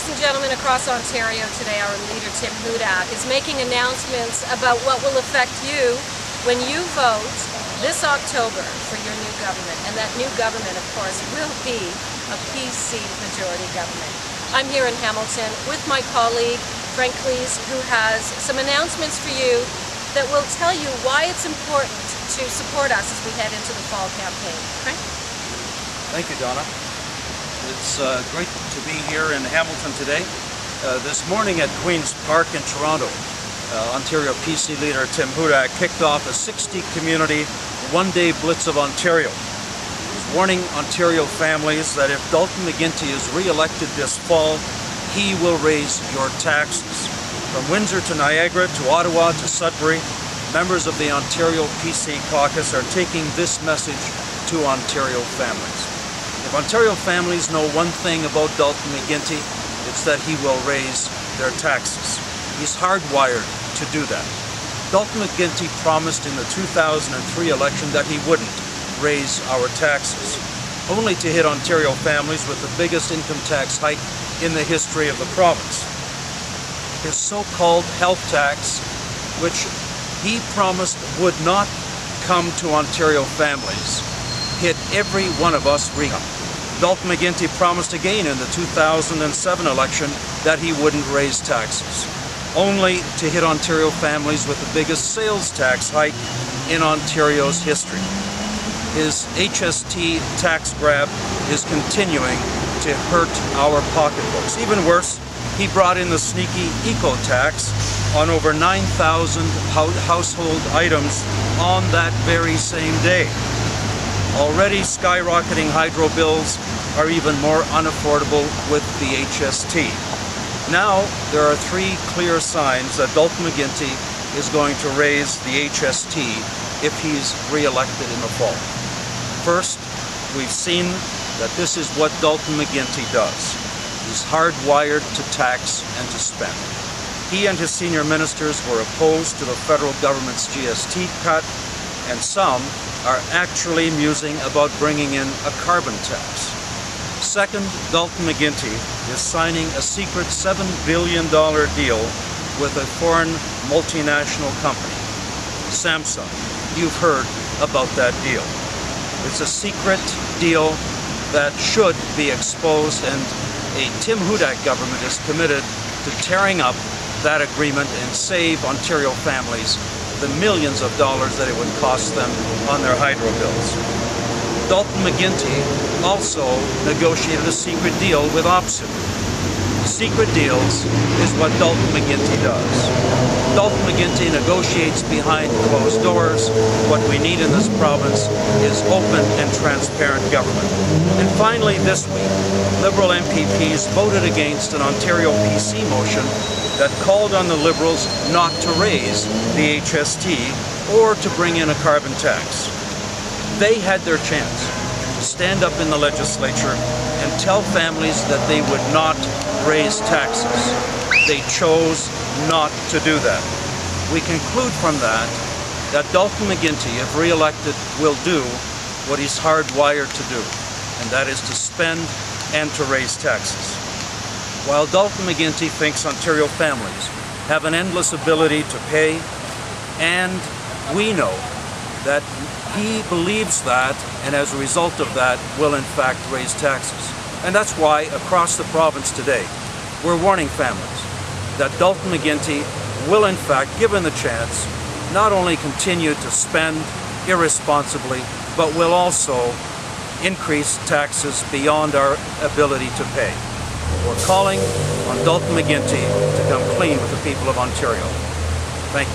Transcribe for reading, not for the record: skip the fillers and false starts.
Ladies and gentlemen, across Ontario today, our leader Tim Hudak is making announcements about what will affect you when you vote this October for your new government. And that new government, of course, will be a PC majority government. I'm here in Hamilton with my colleague, Frank Klees, who has some announcements for you that will tell you why it's important to support us as we head into the fall campaign. Frank? Thank you, Donna. It's great to be here in Hamilton today. This morning at Queen's Park in Toronto, Ontario PC leader Tim Hudak kicked off a 60-community one-day blitz of Ontario. He's warning Ontario families that if Dalton McGuinty is re-elected this fall, he will raise your taxes. From Windsor to Niagara to Ottawa to Sudbury, members of the Ontario PC caucus are taking this message to Ontario families. If Ontario families know one thing about Dalton McGuinty, it's that he will raise their taxes. He's hardwired to do that. Dalton McGuinty promised in the 2003 election that he wouldn't raise our taxes, only to hit Ontario families with the biggest income tax hike in the history of the province. His so-called health tax, which he promised would not come to Ontario families, hit every one of us real. Dalton McGuinty promised again in the 2007 election that he wouldn't raise taxes, only to hit Ontario families with the biggest sales tax hike in Ontario's history. His HST tax grab is continuing to hurt our pocketbooks. Even worse, he brought in the sneaky eco-tax on over 9,000 household items on that very same day. Already skyrocketing hydro bills are even more unaffordable with the HST. Now there are three clear signs that Dalton McGuinty is going to raise the HST if he's re-elected in the fall. First, we've seen that this is what Dalton McGuinty does. He's hardwired to tax and to spend. He and his senior ministers were opposed to the federal government's GST cut, and some are actually musing about bringing in a carbon tax. Second, Dalton McGuinty is signing a secret $7 billion deal with a foreign multinational company, Samsung. You've heard about that deal. It's a secret deal that should be exposed, and a Tim Hudak government is committed to tearing up that agreement and save Ontario families the millions of dollars that it would cost them on their hydro bills. Dalton McGuinty also negotiated a secret deal with OPSU. Secret deals is what Dalton McGuinty does. Dalton McGuinty negotiates behind closed doors. What we need in this province is open and transparent government. And finally, this week, Liberal MPPs voted against an Ontario PC motion that called on the Liberals not to raise the HST or to bring in a carbon tax. They had their chance to stand up in the legislature and tell families that they would not raise taxes. They chose not to do that. We conclude from that Dalton McGuinty, if re-elected, will do what he's hardwired to do, and that is to spend and to raise taxes. While Dalton McGuinty thinks Ontario families have an endless ability to pay, and we know that he believes that, and as a result of that, will in fact raise taxes. And that's why across the province today, we're warning families that Dalton McGuinty will in fact, given the chance, not only continue to spend irresponsibly, but will also increase taxes beyond our ability to pay. We're calling on Dalton McGuinty to come clean with the people of Ontario. Thank you.